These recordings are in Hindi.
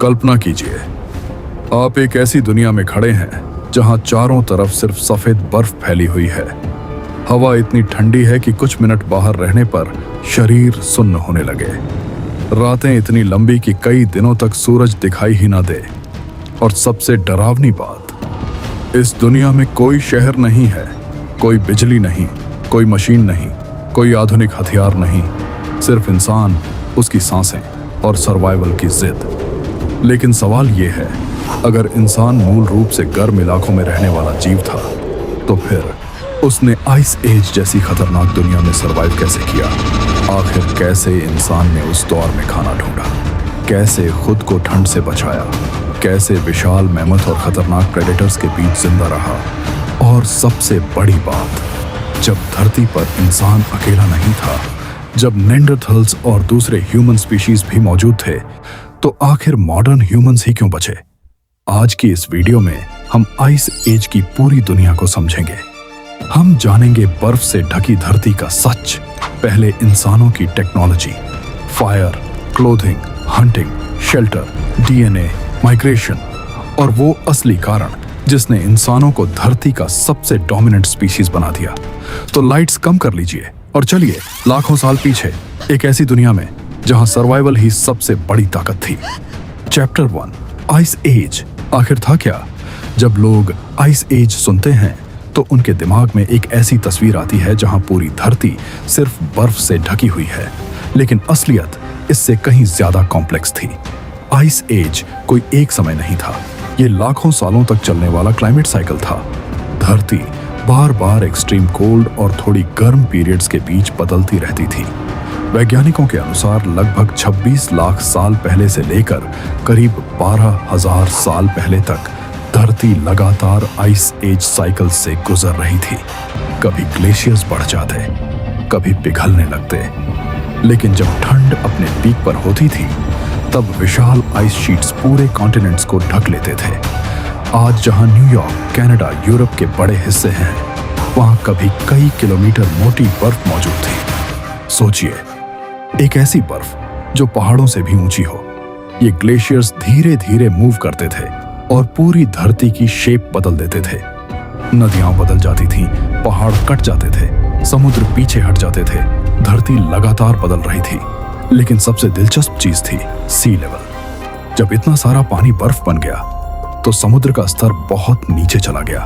कल्पना कीजिए, आप एक ऐसी दुनिया में खड़े हैं जहां चारों तरफ सिर्फ सफेद बर्फ फैली हुई है। हवा इतनी ठंडी है कि कुछ मिनट बाहर रहने पर शरीर सुन्न होने लगे। रातें इतनी लंबी कि कई दिनों तक सूरज दिखाई ही ना दे। और सबसे डरावनी बात, इस दुनिया में कोई शहर नहीं है, कोई बिजली नहीं, कोई मशीन नहीं, कोई आधुनिक हथियार नहीं, सिर्फ इंसान, उसकी सांसें और सर्वाइवल की जिद। लेकिन सवाल ये है, अगर इंसान मूल रूप से गर्म इलाकों में रहने वाला जीव था, तो फिर उसने आइस एज जैसी खतरनाक दुनिया में सरवाइव कैसे किया? आखिर कैसे इंसान ने उस दौर में खाना ढूंढा? कैसे खुद को ठंड से बचाया? कैसे विशाल मैमथ और खतरनाक प्रेडेटर्स के बीच जिंदा रहा? और सबसे बड़ी बात, जब धरती पर इंसान अकेला नहीं था, जब नेंडरथल्स और दूसरे ह्यूमन स्पीशीज भी मौजूद थे, तो आखिर मॉडर्न ह्यूमंस ही क्यों बचे? आज की इस वीडियो में हम आइस एज की पूरी दुनिया को समझेंगे। हम जानेंगे बर्फ से ढकी धरती का सच, पहले इंसानों की technology, fire, clothing, hunting, shelter, DNA, migration और वो असली कारण जिसने इंसानों को धरती का सबसे डोमिनेंट स्पीशीज बना दिया। तो लाइट्स कम कर लीजिए और चलिए लाखों साल पीछे, एक ऐसी दुनिया में जहां सर्वाइवल ही सबसे बड़ी ताकत थी। Chapter 1, ice age. आखिर था क्या? जब लोग आइस एज सुनते हैं तो उनके दिमाग में एक ऐसी तस्वीर आती है जहां पूरी धरती सिर्फ बर्फ से ढकी हुई है, लेकिन असलियत इससे कहीं ज्यादा कॉम्प्लेक्स थी। आइस एज कोई एक समय नहीं था, ये लाखों सालों तक चलने वाला क्लाइमेट साइकिल था। धरती बार बार एक्सट्रीम कोल्ड और थोड़ी गर्म पीरियड्स के बीच बदलती रहती थी। वैज्ञानिकों के अनुसार लगभग 26 लाख साल पहले से लेकर करीब 12,000 साल पहले तक धरती लगातार आइस एज साइकिल से गुजर रही थी। कभी ग्लेशियर्स बढ़ जाते, कभी पिघलने लगते, लेकिन जब ठंड अपने पीक पर होती थी तब विशाल आइस शीट्स पूरे कॉन्टिनेंट्स को ढक लेते थे। आज जहां न्यूयॉर्क, कनाडा, यूरोप के बड़े हिस्से हैं, वहां कभी कई किलोमीटर मोटी बर्फ मौजूद थी। सोचिए, एक ऐसी बर्फ जो पहाड़ों से भी ऊंची हो। ये ग्लेशियर्स धीरे धीरे मूव करते थे और पूरी धरती की शेप बदल देते थे। नदियां बदल जाती थीं, पहाड़ कट जाते थे, समुद्र पीछे हट जाते थे, धरती लगातार बदल रही थी। लेकिन सबसे दिलचस्प चीज थी सी लेवल। जब इतना सारा पानी बर्फ बन गया तो समुद्र का स्तर बहुत नीचे चला गया,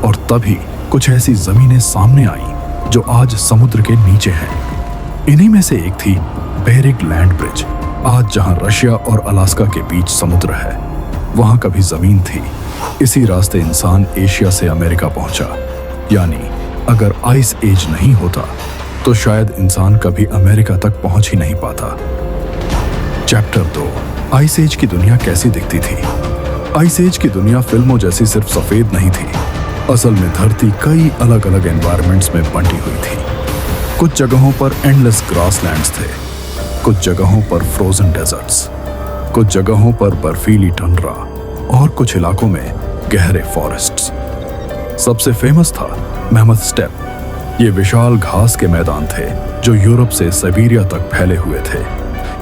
और तभी कुछ ऐसी जमीनें सामने आईं जो आज समुद्र के नीचे हैं। इन्हीं में से एक थी बेरिंग लैंड ब्रिज। आज जहां रशिया और अलास्का के बीच समुद्र है, वहां कभी जमीन थी। इसी रास्ते इंसान एशिया से अमेरिका पहुंचा। यानी अगर आइस एज नहीं होता तो शायद इंसान कभी अमेरिका तक पहुंच ही नहीं पाता। चैप्टर 2, आइस एज की दुनिया कैसी दिखती थी? आइस एज की दुनिया फिल्मों जैसी सिर्फ सफेद नहीं थी। असल में धरती कई अलग अलग एनवायरनमेंट्स में बंटी हुई थी। कुछ जगहों पर एंडलेस ग्रासलैंड्स थे, कुछ जगहों पर फ्रोजन डेजर्ट्स, कुछ जगहों पर बर्फीली टंड्रा और कुछ इलाकों में गहरे फॉरेस्ट्स। सबसे फेमस था मैमथ स्टेप। ये विशाल घास के मैदान थे जो यूरोप से साइबेरिया तक फैले हुए थे।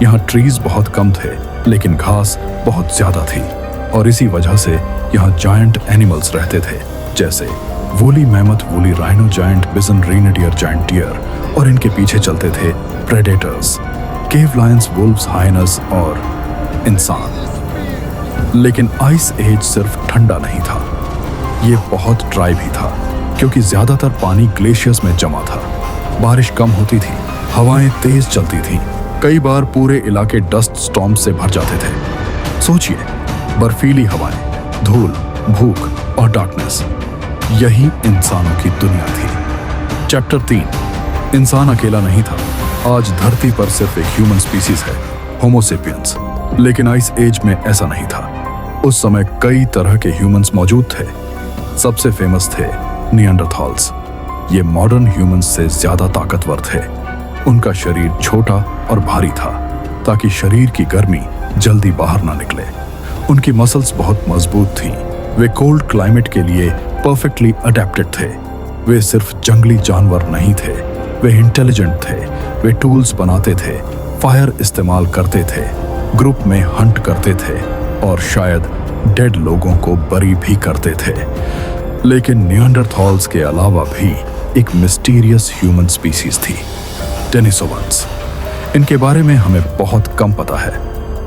यहाँ ट्रीज बहुत कम थे, लेकिन घास बहुत ज्यादा थी, और इसी वजह से यहाँ जायंट एनिमल्स रहते थे, जैसे woolly mammoth, woolly rhino giant, bison, reindeer giant deer, और इनके पीछे चलते थे predators, cave lions, wolves, hyenas और इंसान। लेकिन आइस एज सिर्फ ठंडा नहीं था, ये बहुत ड्राई भी था, क्योंकि ज्यादातर पानी ग्लेशियर्स में जमा था। बारिश कम होती थी, हवाएं तेज चलती थीं, कई बार पूरे इलाके डस्ट स्टॉर्म से भर जाते थे। सोचिए, बर्फीली हवाएं, धूल, भूख और डार्कनेस, यही इंसानों की दुनिया थी। चैप्टर 3, इंसान अकेला नहीं था। आज धरती पर सिर्फ एक ह्यूमन स्पीसीज है, होमो सेपियंस। लेकिन आइस एज में ऐसा नहीं था। उस समय कई तरह के ह्यूमंस मौजूद थे। सबसे फेमस थे निएंडरथॉल्स। ये मॉडर्न ह्यूमंस से ज्यादा ताकतवर थे। उनका शरीर छोटा और भारी था ताकि शरीर की गर्मी जल्दी बाहर ना निकले। उनकी मसल्स बहुत मजबूत थीं। वे कोल्ड क्लाइमेट के लिए परफेक्टली अडेप्टेड थे। वे सिर्फ जंगली जानवर नहीं थे, वे इंटेलिजेंट थे। वे टूल्स बनाते थे, फायर इस्तेमाल करते थे, ग्रुप में हंट करते थे और शायद डेड लोगों को बरी भी करते थे। लेकिन निएंडरथॉल्स के अलावा भी एक मिस्टीरियस ह्यूमन स्पीसीज थी, डेनिसोवंस। इनके बारे में हमें बहुत कम पता है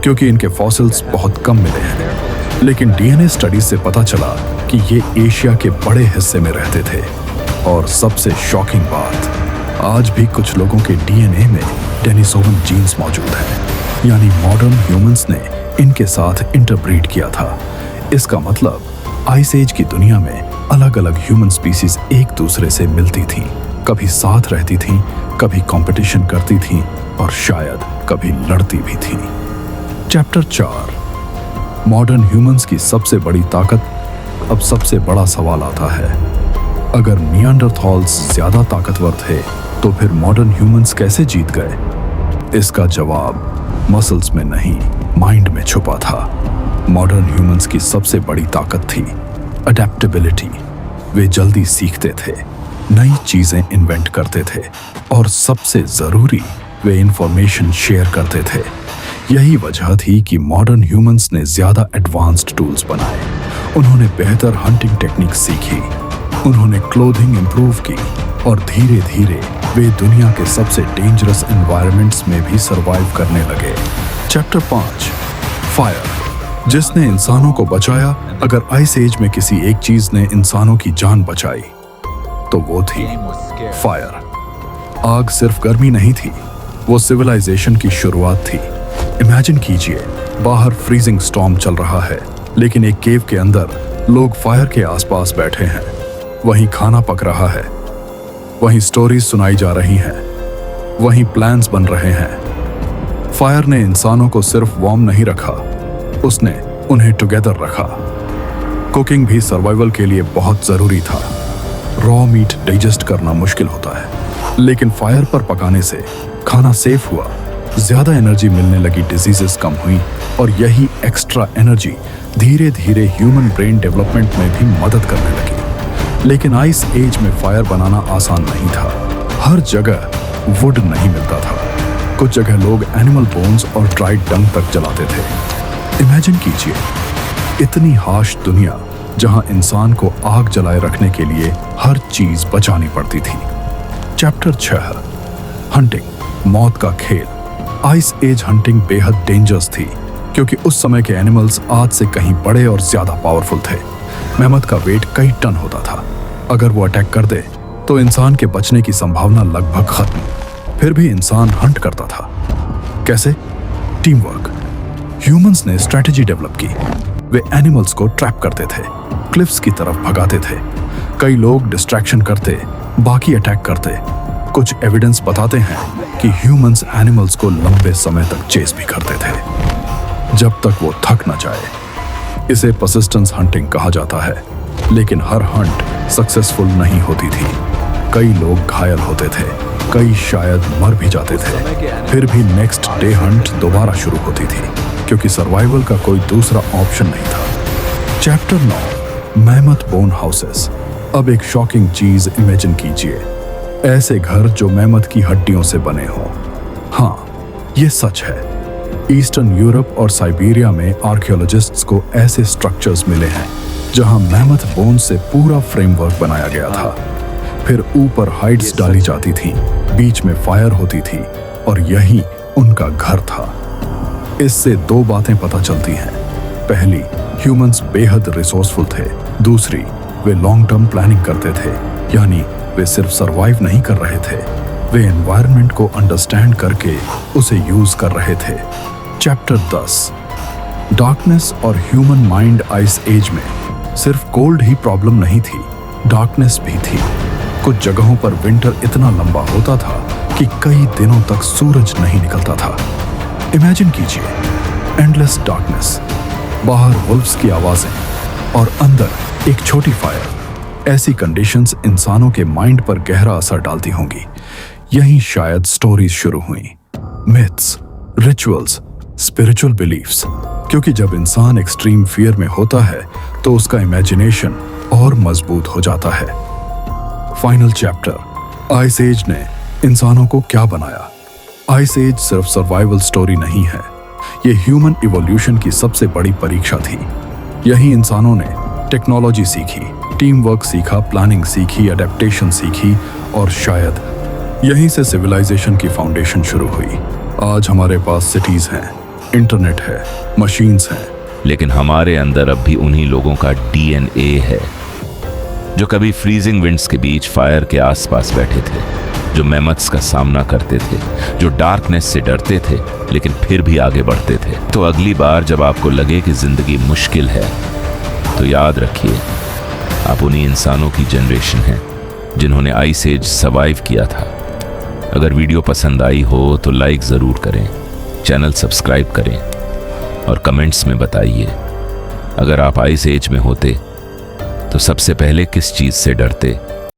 क्योंकि इनके फॉसिल्स बहुत कम मिले हैं, लेकिन डीएनए स्टडीज से पता चला कि ये एशिया के बड़े हिस्से में रहते थे। और सबसे शॉकिंग बात, आज भी कुछ लोगों के डीएनए में डेनिसोवन जीन्स मौजूद हैं, यानी मॉडर्न ह्यूमंस ने इनके साथ इंटरब्रीड किया था। इसका मतलब आइस एज की दुनिया में अलग अलग ह्यूमन स्पीसीज एक दूसरे से मिलती थीं, कभी साथ रहती थीं, कभी कंपटीशन करती थीं और शायद कभी लड़ती भी थीं। चैप्टर 4, मॉडर्न ह्यूमंस की सबसे बड़ी ताकत। अब सबसे बड़ा सवाल आता है, अगर निएंडरथॉल्स ज्यादा ताकतवर थे तो फिर मॉडर्न ह्यूमंस कैसे जीत गए? इसका जवाब मसल्स में नहीं, माइंड में छुपा था। मॉडर्न ह्यूमंस की सबसे बड़ी ताकत थी अडेप्टेबिलिटी। वे जल्दी सीखते थे, नई चीजें इन्वेंट करते थे और सबसे जरूरी, वे इंफॉर्मेशन शेयर करते थे। यही वजह थी कि मॉडर्न ह्यूमंस ने ज्यादा एडवांस्ड टूल्स बनाए। उन्होंने बेहतर हंटिंग टेक्निक सीखी, उन्होंने क्लोथिंग इंप्रूव की और धीरे धीरे वे दुनिया के सबसे डेंजरस एनवायरनमेंट्स में भी सरवाइव करने लगे। चैप्टर 5, फायर, जिसने इंसानों को बचाया। अगर आइस एज में किसी एक चीज ने इंसानों की जान बचाई तो वो थी फायर। आग सिर्फ गर्मी नहीं थी, वो सिविलाइजेशन की शुरुआत थी। इमेजिन कीजिए, बाहर फ्रीजिंग स्टॉर्म चल रहा है, लेकिन एक केव के अंदर लोग फायर के आसपास बैठे हैं। वहीं खाना पक रहा है, वहीं स्टोरीज सुनाई जा रही हैं, वहीं प्लान्स बन रहे हैं। फायर ने इंसानों को सिर्फ वार्म नहीं रखा, उसने उन्हें टुगेदर रखा। कुकिंग भी सर्वाइवल के लिए बहुत जरूरी था। रॉ मीट डाइजेस्ट करना मुश्किल होता है, लेकिन फायर पर पकाने से खाना सेफ हुआ, ज्यादा एनर्जी मिलने लगी, डिजीजेस कम हुई और यही एक्स्ट्रा एनर्जी धीरे धीरे ह्यूमन ब्रेन डेवलपमेंट में भी मदद करने लगी। लेकिन आइस एज में फायर बनाना आसान नहीं था। हर जगह वुड नहीं मिलता था। कुछ जगह लोग एनिमल बोन्स और ड्राइड डंग तक जलाते थे। इमेजिन कीजिए, इतनी हार्श दुनिया जहां इंसान को आग जलाए रखने के लिए हर चीज बचानी पड़ती थी। चैप्टर 6, हंटिंग, मौत का खेल। आइस एज हंटिंग बेहद डेंजरस थी क्योंकि उस समय के एनिमल्स आज से कहीं बड़े और ज्यादा पावरफुल थे। मेहमत का वेट कई टन होता था। अगर वो अटैक कर दे तो इंसान के बचने की संभावना लगभग खत्म। फिर भी इंसान हंट करता था। कैसे? Team work. ह्यूमंस ने स्ट्रेटजी डेवलप की। वे एनिमल्स को ट्रैप करते थे, क्लिफ्स की तरफ भगाते थे। कई लोग डिस्ट्रैक्शन करते, बाकी अटैक करते। कुछ एविडेंस बताते हैं कि ह्यूमंस एनिमल्स को लंबे समय तक चेस भी करते थे, जब तक वो थक न जाए। इसे परसिस्टेंस हंटिंग कहा जाता है। लेकिन हर हंट सक्सेसफुल नहीं होती थी। कई लोग घायल होते थे, कई शायद मर भी जाते थे। फिर भी नेक्स्ट डे हंट दोबारा शुरू होती थी क्योंकि सर्वाइवल का कोई दूसरा ऑप्शन नहीं था। Chapter 9, mammoth bone houses. अब एक शॉकिंग चीज इमेजिन कीजिए, ऐसे घर जो मैमथ की हड्डियों से बने हों। हाँ, ये सच है। ईस्टर्न यूरोप और साइबेरिया में आर्कियोलॉजिस्ट्स को ऐसे स्ट्रक्चर्स मिले हैं जहां मैमथ बोन से पूरा फ्रेमवर्क बनाया गया था। फिर ऊपर हाइट्स डाली जाती थी, बीच में फायर होती थी और यही उनका घर था। इससे दो बातें पता चलती हैं। पहली, ह्यूमंस बेहद रिसोर्सफुल थे। दूसरी, वे लॉन्ग टर्म प्लानिंग करते थे, यानी वे सिर्फ सरवाइव नहीं कर रहे थे, वे एनवायरनमेंट को अंडरस्टैंड करके उसे यूज कर रहे थे। चैप्टर 10, डार्कनेस और ह्यूमन माइंड। आइस एज में सिर्फ कोल्ड ही प्रॉब्लम नहीं थी, डार्कनेस भी थी। कुछ जगहों पर विंटर इतना लंबा होता था कि कई दिनों तक सूरज नहीं निकलता था। इमेजिन कीजिए, एंडलेस डार्कनेस, बाहर वुल्फ्स की आवाजें और अंदर एक छोटी फायर। ऐसी कंडीशंस इंसानों के माइंड पर गहरा असर डालती होंगी। यहीं शायद स्टोरीज शुरू हुई, मिथ्स, रिचुअल्स, स्पिरिचुअल बिलीफ्स। क्योंकि जब इंसान एक्सट्रीम फियर में होता है तो उसका इमेजिनेशन और मजबूत हो जाता है। फाइनल चैप्टर, आइस एज ने इंसानों को क्या बनाया। आइस एज सिर्फ सर्वाइवल स्टोरी नहीं है, ये ह्यूमन इवोल्यूशन की सबसे बड़ी परीक्षा थी। यही इंसानों ने टेक्नोलॉजी सीखी, टीम वर्क सीखा, प्लानिंग सीखी, अडेप्टेशन सीखी और शायद यहीं से सिविलाइजेशन की फाउंडेशन शुरू हुई। आज हमारे पास सिटीज हैं, इंटरनेट है, मशीन्स हैं, लेकिन हमारे अंदर अब भी उन्हीं लोगों का डीएनए है जो कभी फ्रीजिंग विंड्स के बीच फायर के आसपास बैठे थे, जो मैमथ्स का सामना करते थे, जो डार्कनेस से डरते थे लेकिन फिर भी आगे बढ़ते थे। तो अगली बार जब आपको लगे कि जिंदगी मुश्किल है तो याद रखिए आप उन्हीं इंसानों की जनरेशन हैं जिन्होंने आइस एज सर्वाइव किया था। अगर वीडियो पसंद आई हो तो लाइक ज़रूर करें, चैनल सब्सक्राइब करें और कमेंट्स में बताइए अगर आप आइस एज में होते तो सबसे पहले किस चीज़ से डरते।